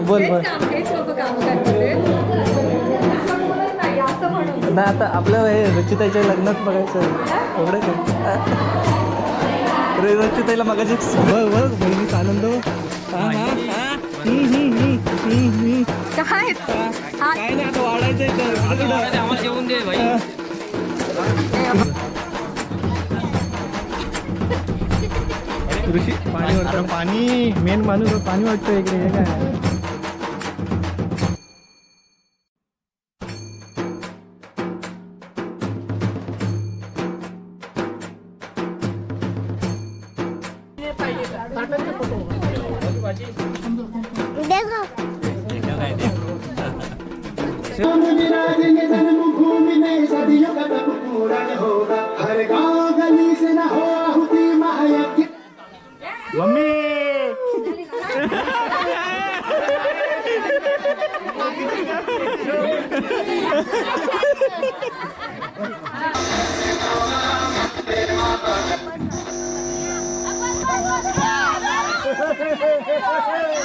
बोल बोल. नाही आता आपलं हे रचिताच्या लग्नात बघायचं एवढं काय रचिताईला मगाशी बघ बघ बहिणीचा आनंद. काय नाही आता वाढायचं आम्हाला जेवून दे भाई. ऋषी पाणी वाटतं. पाणी मेन माणूस पाणी वाटतं इकडे. हे काय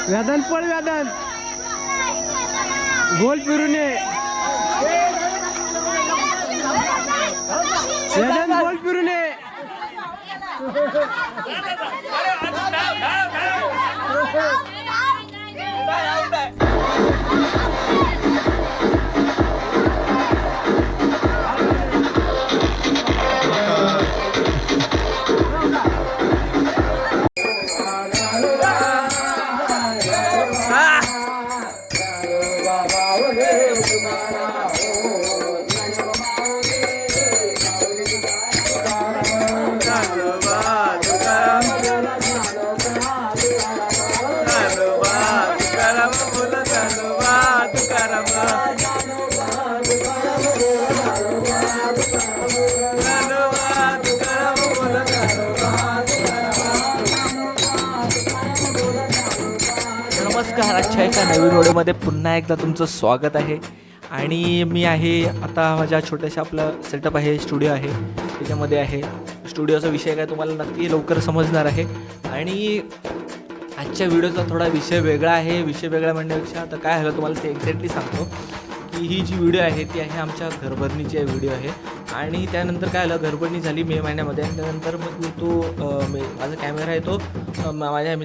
व्यादान पळ व्यादान गोल फिरून ये. व्यादान गोल फिरून ये. नमस्कार. आजच्या एका नवीन व्हिडिओमध्ये पुन्हा एकदा तुमचं स्वागत आहे. आणि मी आहे आता माझ्या छोट्याशा आपलं सेटअप आहे, स्टुडिओ आहे, त्याच्यामध्ये आहे. स्टुडिओचा विषय काय तुम्हाला नक्की लवकर समजणार आहे. आणि आजच्या व्हिडिओचा थोडा विषय वेगळा आहे. विषय वेगळा म्हणण्यापेक्षा आता काय झालं तुम्हाला ते एक्झॅक्टली सांगतो की ही जी व्हिडिओ आहे ती आहे आमच्या घरभरणीची व्हिडिओ आहे. आणि त्यानंतर काय झालं, घरभरणी झाली मे महिन्यामध्ये. आणि त्यानंतर मग तो माझा कॅमेरा आहे तो माझ्या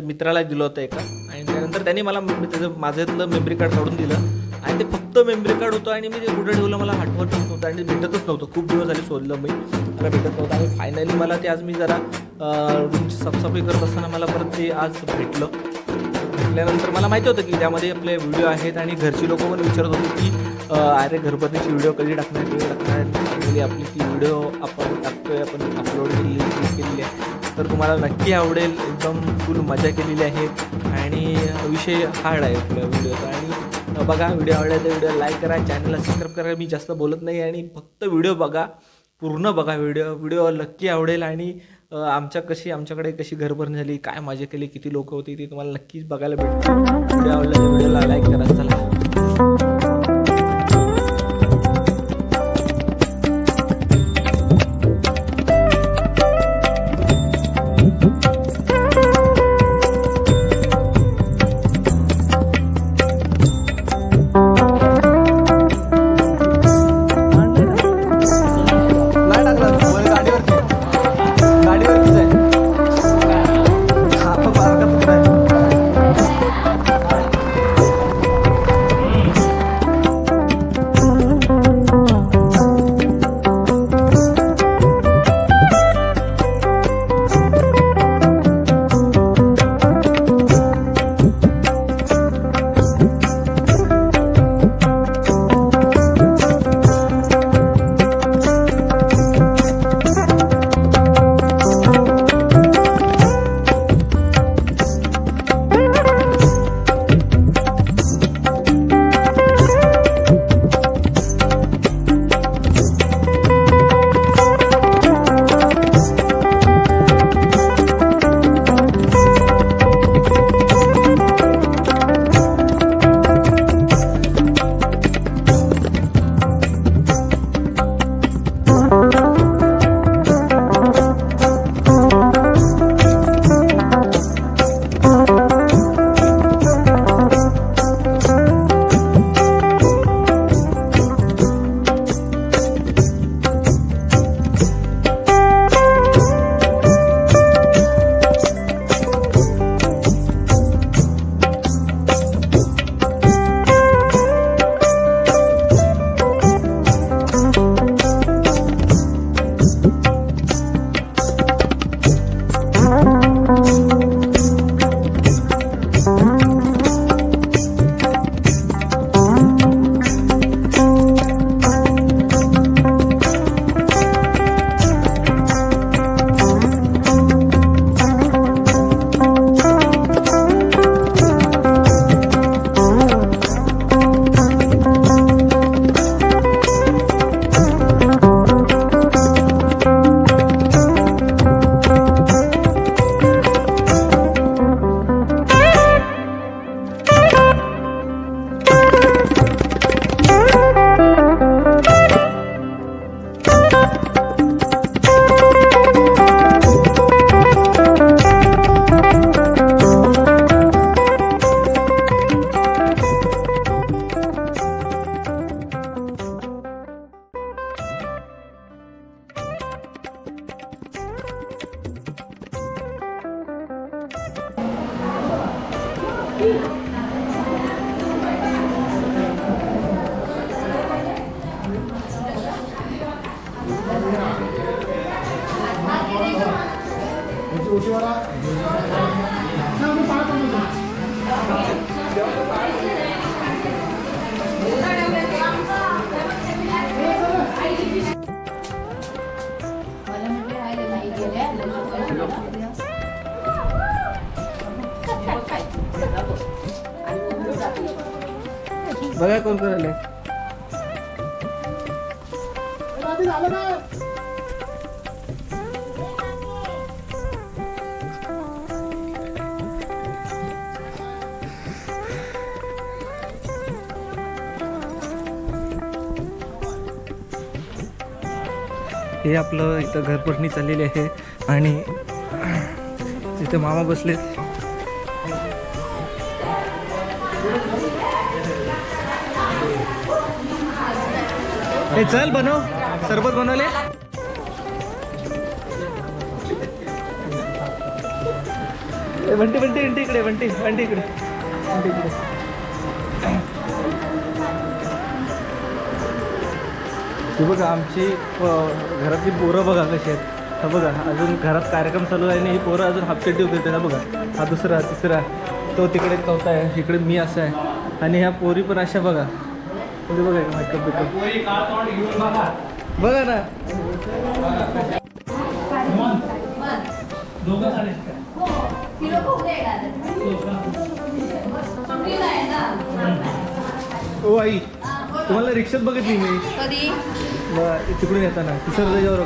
मित्राला दिलं होतं एका. आणि त्यानंतर त्यांनी मला माझ्यातलं मेमरी कार्ड काढून दिलं. आणि ते फक्त मेमरी कार्ड होतं आणि मी ते कुठं ठेवलं मला आठवतच नव्हतं आणि भेटतच नव्हतं. खूप दिवस झाले शोधलं मी, मला भेटत नव्हतं. आणि फायनली मला ते आज मी जरा रूमची साफसफाई करत असताना मला परत ते आज भेटलं. भेटल्यानंतर मला माहिती होतं की त्यामध्ये आपले व्हिडिओ आहेत. आणि घरची लोकं पण विचारत होती की अरे घरभरणीची व्हिडिओ कधी टाकणार. फायनली आपली ती व्हिडिओ आपण टाकतोय, आपण अपलोड केलेली आहे. तर तुम्हाला नक्की आवडेल. एकदम फुल मजा केलेली आहे. आणि विषय हार्ड आहे आपल्या व्हिडिओचा. आणि बघा, व्हिडिओ आवडला तर व्हिडिओ लाईक करा, चॅनलला सबस्क्राईब करा. मी जास्त बोलत नाही आणि फक्त व्हिडिओ बघा, पूर्ण बघा व्हिडिओ नक्की आवडेल. आणि आमच्याकडे कशी घरभरणी झाली, काय मजा केली, किती लोक होती ते तुम्हाला नक्कीच बघायला भेटतं. व्हिडिओ आवडला तर व्हिडिओला लाईक करा. चला. बघा कोण कोण आले. हे आपलं इथं घरपटणी चाललेली आहे आणि तिथे मामा बसलेत. हे चल बनव, सरबत बनवले. बंटी बंटी बंटी इकडे, बंटी बंटी इकडे, बंटी इकडे. हे बघा आमची घरातली पोरं बघा कशी आहेत. हा बघा अजून घरात कार्यक्रम चालू आहे आणि ही पोरं अजून हाफ चड्डी होते. हा बघा, हा दुसरा तिसरा, तो तिकडे चौथा आहे, इकडे मी असा आहे आणि ह्या पोरी पण अशा बघा. बघा मेकअप बिकअप बघा ना. ओ आई, तुम्हाला रिक्षात बघितली मी कधी तिकडून येताना तिसऱ्या त्याच्यावर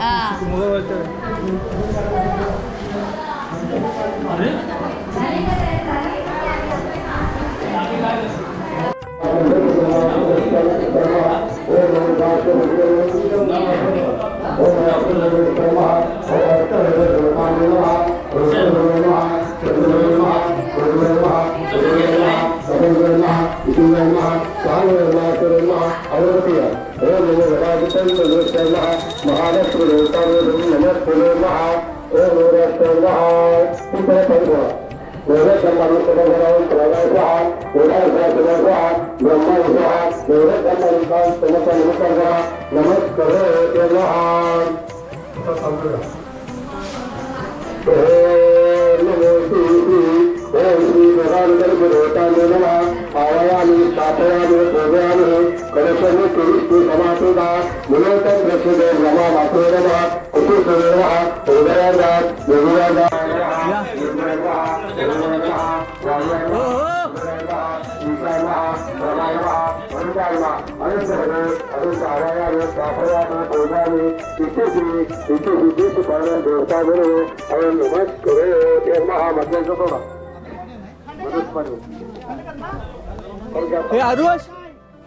आरुष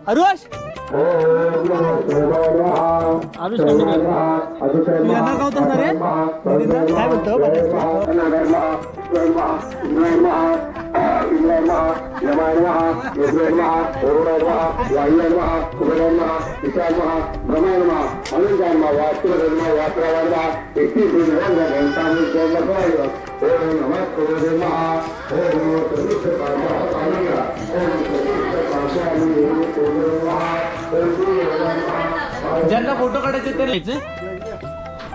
आरुष यांना का होतं रे काय बोलतो ज्यांना फोटो काढायचे ते लिहायचे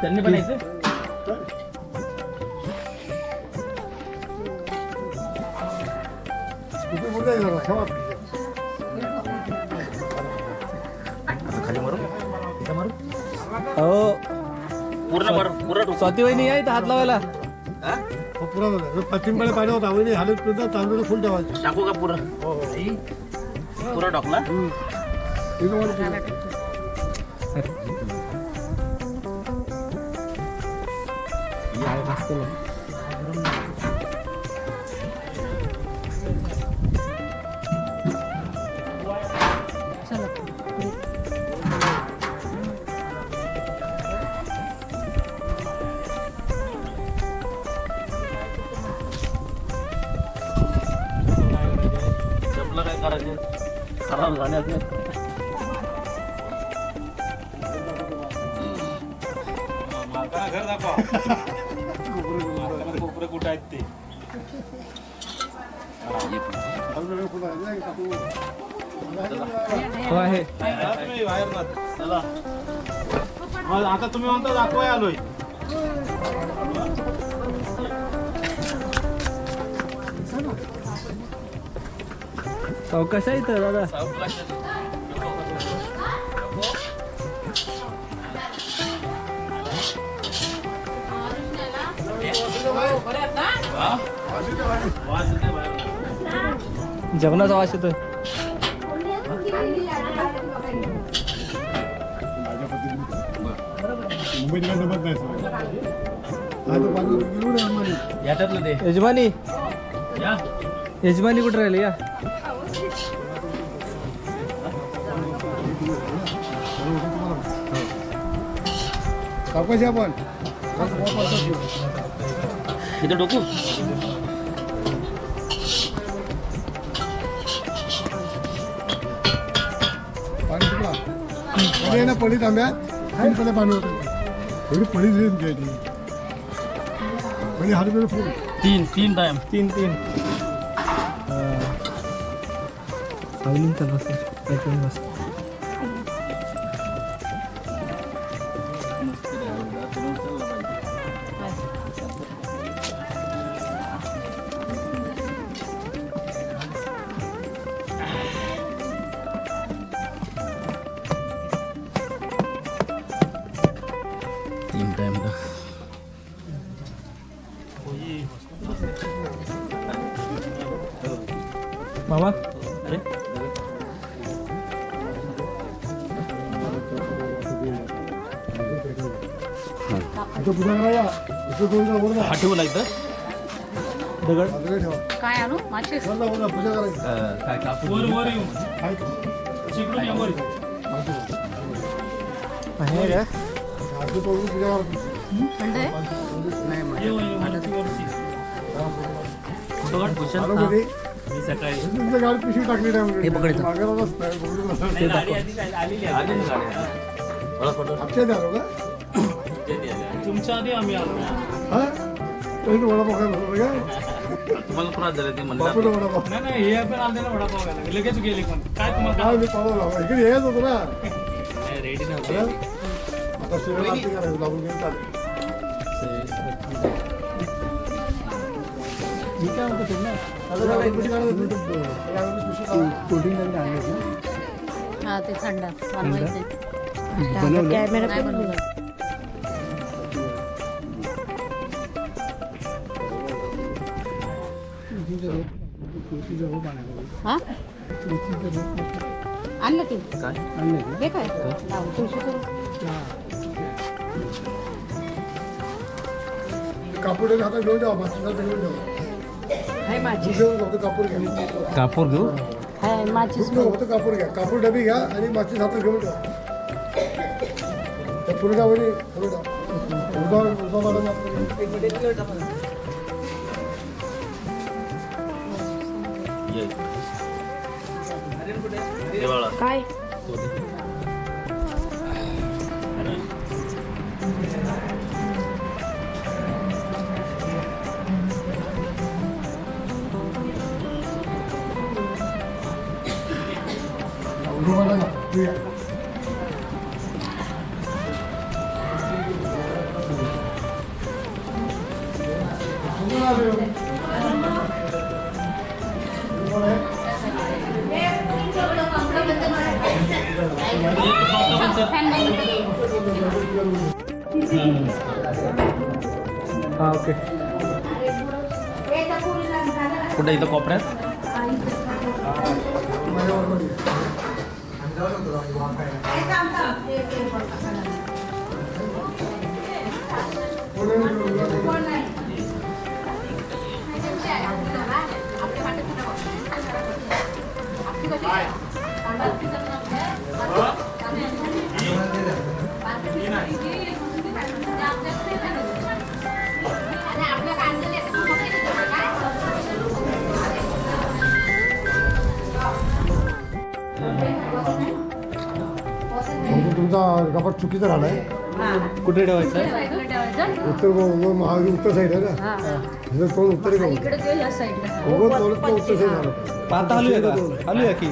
त्यांनी बनायचे खाली मारू हो पूर्ण स्वाती वहिनी आहे हात लावायला पश्चिमकडे पाणी होता हालत तांदूळ फुल ठेवायचं टाकू का पुरं पुरं टाकला काय करायचं खराब झाल्यात घर दाखवा कोपरे कुठे आहेत ते हो आहे. चला आता तुम्ही म्हणता दाखवाय आलोय. कसा आहे इथं दादा? जेवणाचा वास येतोय. मुंबईत काय जमत नाही सगळं. हा तो पाणी घेऊन ये आम्हाला. याच्यातलं ते यजमानी या यजमानी कुठे राहिले या? सावकाश या पण. इथं डोकू पाणी सुटला. पाणी आहे ना पडीत आंब्यात. तीन पडे पाणी होतं. एवढी पडीत येऊन घ्यायची. म्हणजे हात फुल. तीन टाइम तीन सावलींचा बस. तीन टाइम मामा अरे इथं पूजा करा. इथं करून जा, वर जा. हा ठेवला इथं दगड बाजूला ठेवा. काय आणू मासे वर जा, पूजा करायची. काय कापूर वर येऊ आहे का? चिकडून या वर आहे का? हात तोडून पूजा करायची. थंड आहे आलो घरी. मी सकाळी तुमच्या गाडीत पिशवी टाकली नाही. हे पकडायचं. मागायलाच नाही, बघूनच नाही. आजच्या द्या आलो का? तुमच्या आधी आम्ही आलो हा? तरी तू वडापाव खायला बसलो का? तुम्हाला त्रास झाला ते बापूचा वडापाव. नाही नाही हे पण आले ना वडापाव घाला लगेच गेले पण काय तुम्हाला काय मी पावला इकडे यायच होतो ना. रेडी हा? आता सूर्याला आरती करायचं लागून घेऊन चालेल. मी काय म्हणतो तुला? आता काय पिशवी काढत होती? त्या वेळेस पिशवी काढत. हा ते थंड बनवायचे बनवलं. नाही बनवलं हा आणलं की काय हे काय लावू तुळशीचं कापूर हातात घेऊन ठेवा. मागच्या घेऊन ठेवा. हाय माझी घेऊन फक्त कापूर घ्या. कापूर घेऊ. हाय माझीच फक्त कापूर घ्या. कापूर डबी घ्या आणि मागच्या हातात घेऊन ठेवा. त्या पुरगावरी देवाळा काय हा ओके. कुठे इथं कोपऱ्यात तुमचा कपाट चुकीचा झालाय. कुठे ठेवायचं? उत्तर साईड आहे ना. हे कोण उत्तरे का इकडे ते या साईडला हो तोलत ना उत्तर झालं आता हलूया का हलूया की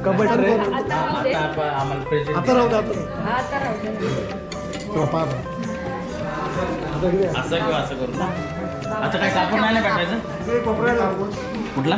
कबड्डी रे आता राहू दे. आम्हाला प्रेझेंट आता राहू दे आता हा, आता राहू दे. चला, पाहा. आता इकडे या. असं किंवा असं करू आता काय कापून नाही ना भेटायचं इकडे कोपऱ्याला आपण. कुठला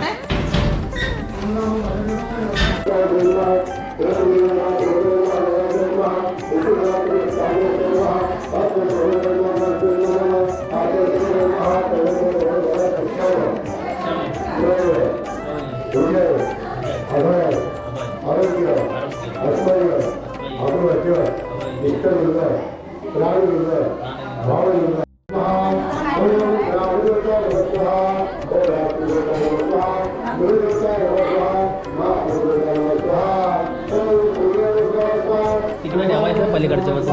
तिकडे ठेवायचं पलीकडच्या बस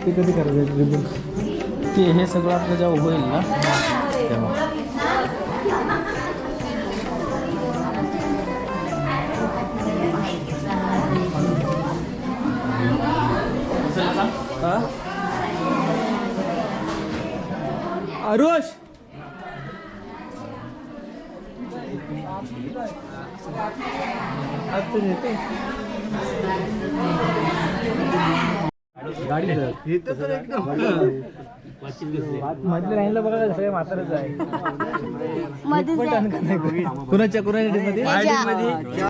ते कधी करायचं रिबन ते हे सगळं आपलं जेव्हा होईल ना तेव्हा आरुष गाडी मधल्या लाईनला बघा सगळे म्हातारच आहे कुणाच्या मध्ये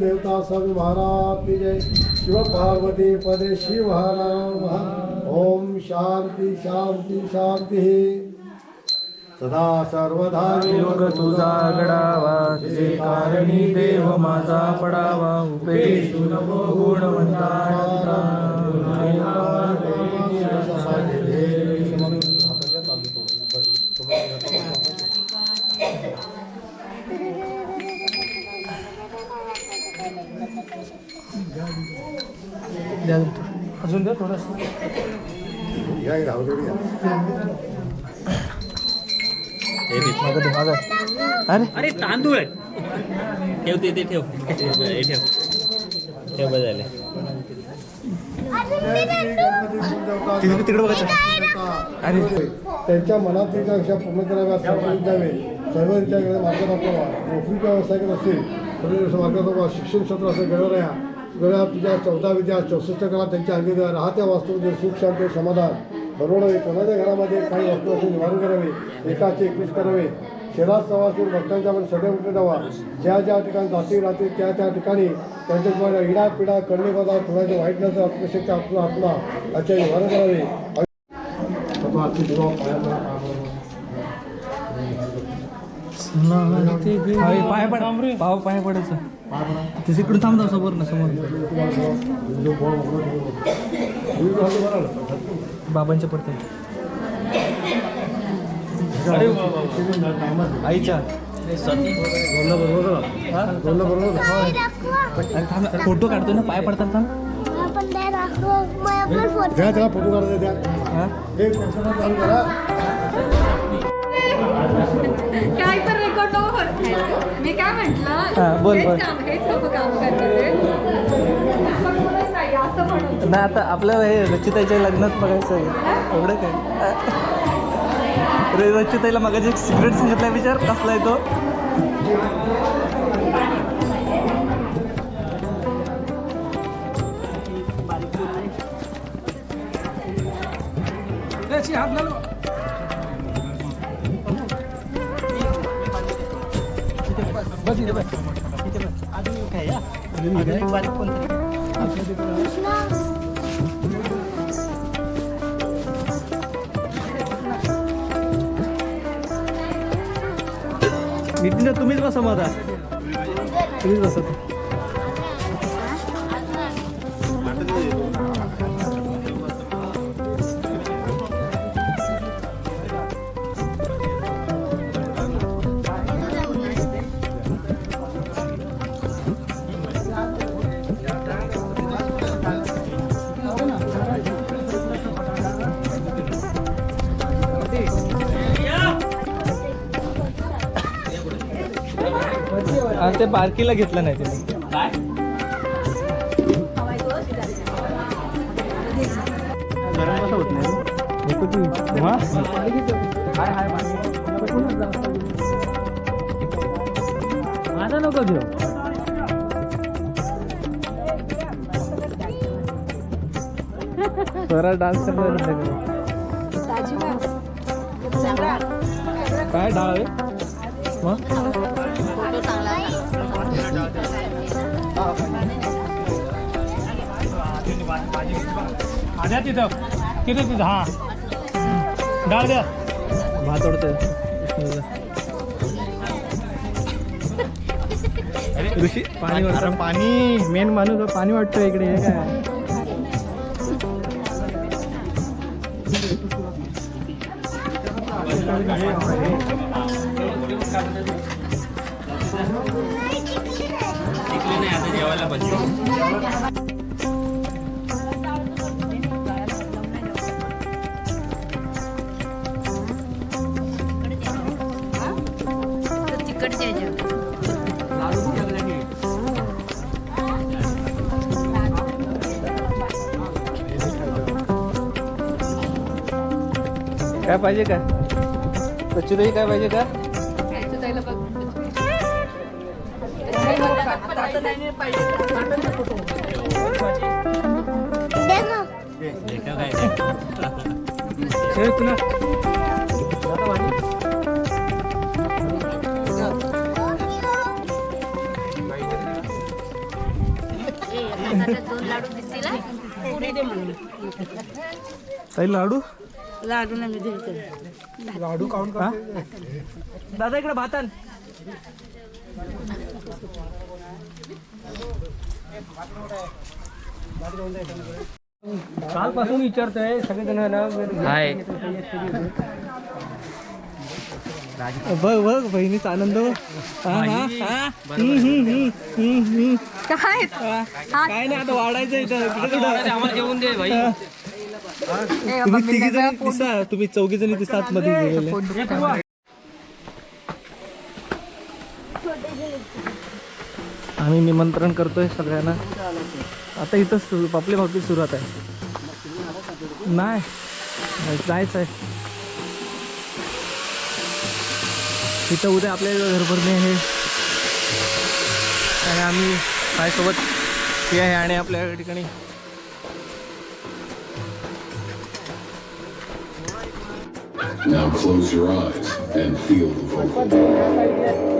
देवता स्वामी महाराज की जय। शिव पार्वती पदे शिव हर नमः। ओम शांति शांति शांति। सदा सर्वदा योग तुझा घडावा तुझे कारणी देव माझा पडावा उपेक्षु नको गुणवंता अजून द्या थोडंसं. या राहुल अरे तांदूळ आहे. ठेव ते ठेव ठेव बजायला. तिकडे बघायचं. अरे त्यांच्या मनातील इच्छा पूर्ण कराव्या सर्व द्यावे सर्व रित्या मार्ग दाखवा. नोकरीच्या व्यवसाय करत असतील तर मार्ग दाखवा. शिक्षण क्षेत्र असं गळवलं या गळ्या तुझ्या 14 विद्या 64 कला त्यांच्या अंगी द्या. राहत्या वास्तूमध्ये सुख शांती समाधान बरोबर. कोणाच्या घरामध्ये काही वस्तू असेल निवारण करावे. एकाचे 21 करावे. शहरात सवासून भक्तांच्या मध्ये सदैव उठे द्यावा. ज्या ज्या ठिकाणी जाती राहते त्या त्या ठिकाणी त्यांच्या जीवाला इडा पिडा करणे बदा थोड्याचे वाईट नसतं आत्मशक्ती आत्मा याचे निवारण करावे. पाय पड भाव पाय पडायचं ते तिकडून थांबतो समोर ना समोर बाबांच्या पडते आईच्या फोटो काढतो ना पाय पडतात ना द्या त्याला फोटो काढायचा द्या. एक चालू करा. काय तर रेकॉर्ड नको करत. मी काय म्हटलं बोल. हेच लोक काम करतात. असं म्हणून नाही आता आपल्याला हे रचिताईच्या लग्नात बघायचं आहे एवढं काय रचिताईला मगाशी एक सिक्रेट सांगितला विचार कसला आहे तो. हात घालू. नितीन तुम्हीच बसा मग आता तुम्हीच बसा. ते बारकीला घेतलं नाही तिने. माझा नको घेऊ. स्वरा डान्स करणार काय डाळ आहे मग द्या तिथं तिथं हां डाळ द्या. भात ओढतोय ऋषी पाणी वाटतं. पाणी मेन माणूस पाणी वाटतं इकडे हे काय. नाही आता जेवायला पाहिजे. काय पाहिजे का कच्ची काय पाहिजे का. तुला ताई लाडू लाडू नाही दिले लाडू काउंट हा? दादा इकडे भातान कालपासून विचारतोय सगळेजण हाय बघ बघ बहिणीचा आनंद बघ. हा, हा, हा. काय काय नाही आता वाढायचं इथं आम्हाला जेवून दे भाई. तुम्ही तिघी जणी दिसा तुम्ही चौघी जणी दिसा आतमध्ये गेलेले. आम्ही निमंत्रण करतोय सगळ्यांना. आता इथं पापली भाकरी सुरुवात आहे. नाही जायचं आहे इथं. उद्या आपल्या घरभरणी आहे आणि आम्ही माझ्यासोबत हे आहे आणि आपल्या ठिकाणी Now close your eyes and feel the vocal.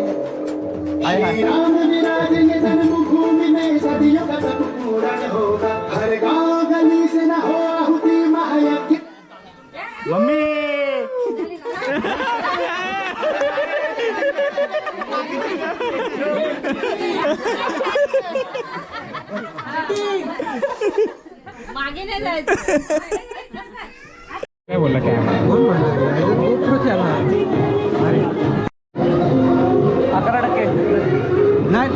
मागे नाही जायचं. काय बोलला काय 11% नाही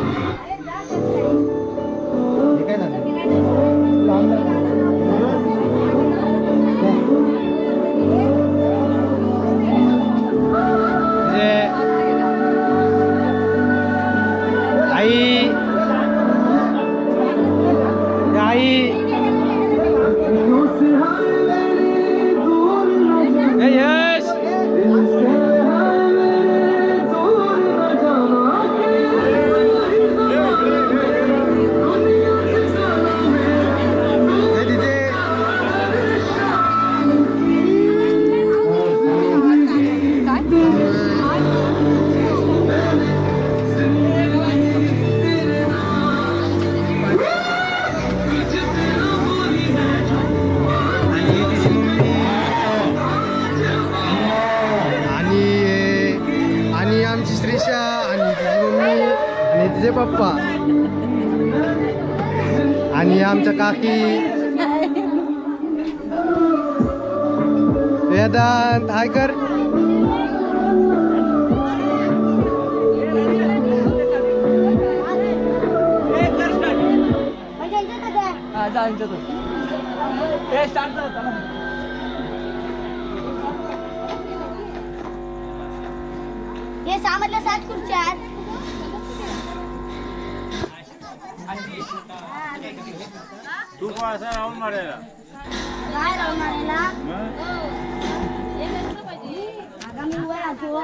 आणि आमची श्रीषा आणि तिची मम्मी आणि तिचे पप्पा आणि आमच्या काकी वेदांत हाय कर. हे सामधल्या 7 खुर्च्या आहेत. तू असा राऊंड मारायला काय राहून आलेला आगामी उभा राहतो.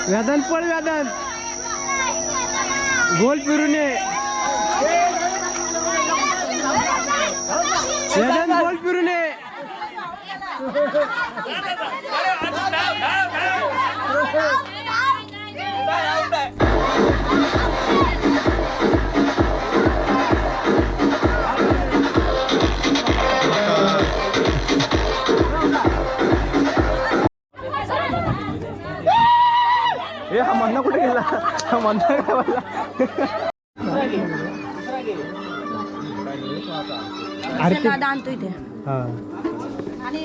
वेदांत पळ वेदांत गोल फिरून ये वेदांत गोल फिरून ये. ए हा मन्ना कुठे गेला? हा मन्ना काय बोलला? अरे ते आणतो इथे हा आणि